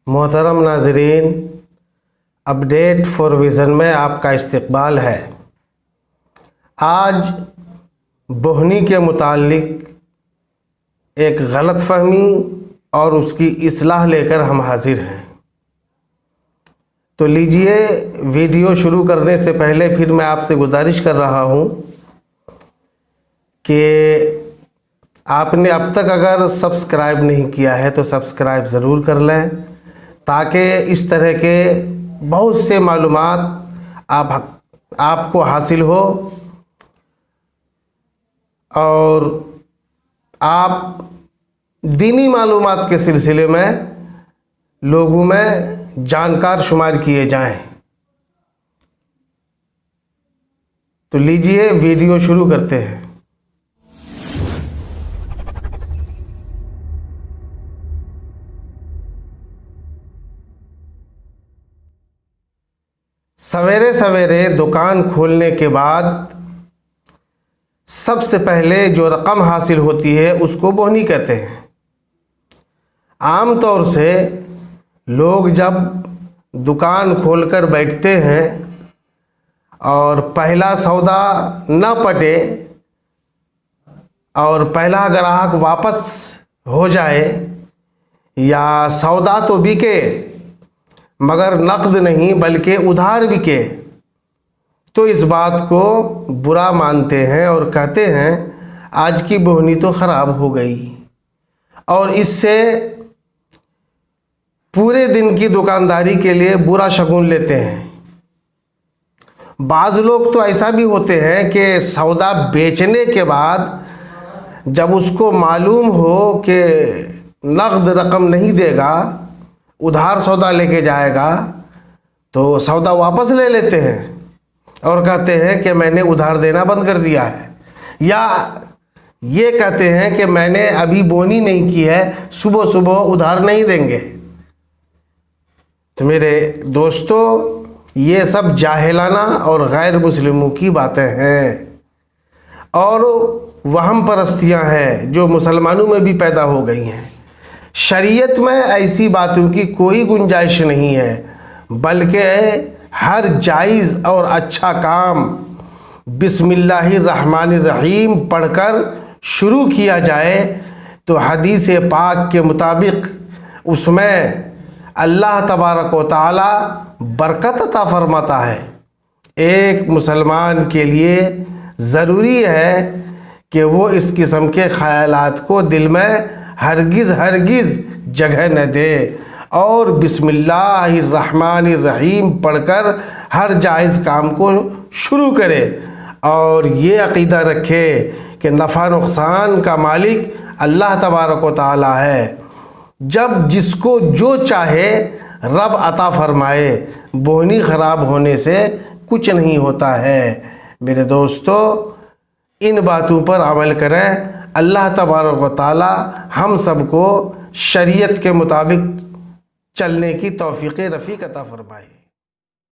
محترم ناظرین، update for vision میں آپ کا استقبال ہے۔ آج بوہنی کے متعلق ایک غلط فہمی اور اس کی اصلاح لے کر ہم حاضر ہیں۔ تو لیجئے، ویڈیو شروع کرنے سے پہلے پھر میں آپ سے گزارش کر رہا ہوں کہ آپ نے اب تک اگر سبسکرائب نہیں کیا ہے تو سبسکرائب ضرور کر لیں، تاکہ اس طرح کے بہت سے معلومات آپ کو حاصل ہو اور آپ دینی معلومات کے سلسلے میں لوگوں میں جانکار شمار کیے جائیں۔ تو لیجئے ویڈیو شروع کرتے ہیں۔ سویرے سویرے دکان کھولنے کے بعد سب سے پہلے جو رقم حاصل ہوتی ہے اس کو بوہنی کہتے ہیں۔ عام طور سے لوگ جب دکان کھول کر بیٹھتے ہیں اور پہلا سودا نہ پٹے اور پہلا گراہک واپس ہو جائے یا سودا تو بکے مگر نقد نہیں بلکہ ادھار بکے، تو اس بات کو برا مانتے ہیں اور کہتے ہیں آج کی بوہنی تو خراب ہو گئی، اور اس سے پورے دن کی دکانداری کے لیے برا شگون لیتے ہیں۔ بعض لوگ تو ایسا بھی ہوتے ہیں کہ سودا بیچنے کے بعد جب اس کو معلوم ہو کہ نقد رقم نہیں دے گا، ادھار سودا لے کے جائے گا، تو سودا واپس لے لیتے ہیں اور کہتے ہیں کہ میں نے ادھار دینا بند کر دیا ہے، یا یہ کہتے ہیں کہ میں نے ابھی بوہنی نہیں کی ہے، صبح صبح ادھار نہیں دیں گے۔ تو میرے دوستو، یہ سب جاہلانہ اور غیر مسلموں کی باتیں ہیں اور وہم پرستیاں ہیں جو مسلمانوں میں بھی پیدا ہو گئی ہیں۔ شریعت میں ایسی باتوں کی کوئی گنجائش نہیں ہے، بلکہ ہر جائز اور اچھا کام بسم اللہ الرحمن الرحیم پڑھ کر شروع کیا جائے تو حدیث پاک کے مطابق اس میں اللہ تبارک و تعالی برکت عطا فرماتا ہے۔ ایک مسلمان کے لیے ضروری ہے کہ وہ اس قسم کے خیالات کو دل میں ہرگز جگہ نہ دے اور بسم اللہ الرحمن الرحیم پڑھ کر ہر جائز کام کو شروع کرے، اور یہ عقیدہ رکھے کہ نفع نقصان کا مالک اللہ تبارک و تعالی ہے۔ جب جس کو جو چاہے رب عطا فرمائے، بوہنی خراب ہونے سے کچھ نہیں ہوتا ہے۔ میرے دوستو، ان باتوں پر عمل کریں۔ اللہ تبارک و تعالی ہم سب کو شریعت کے مطابق چلنے کی توفیق رفیق عطا فرمائے۔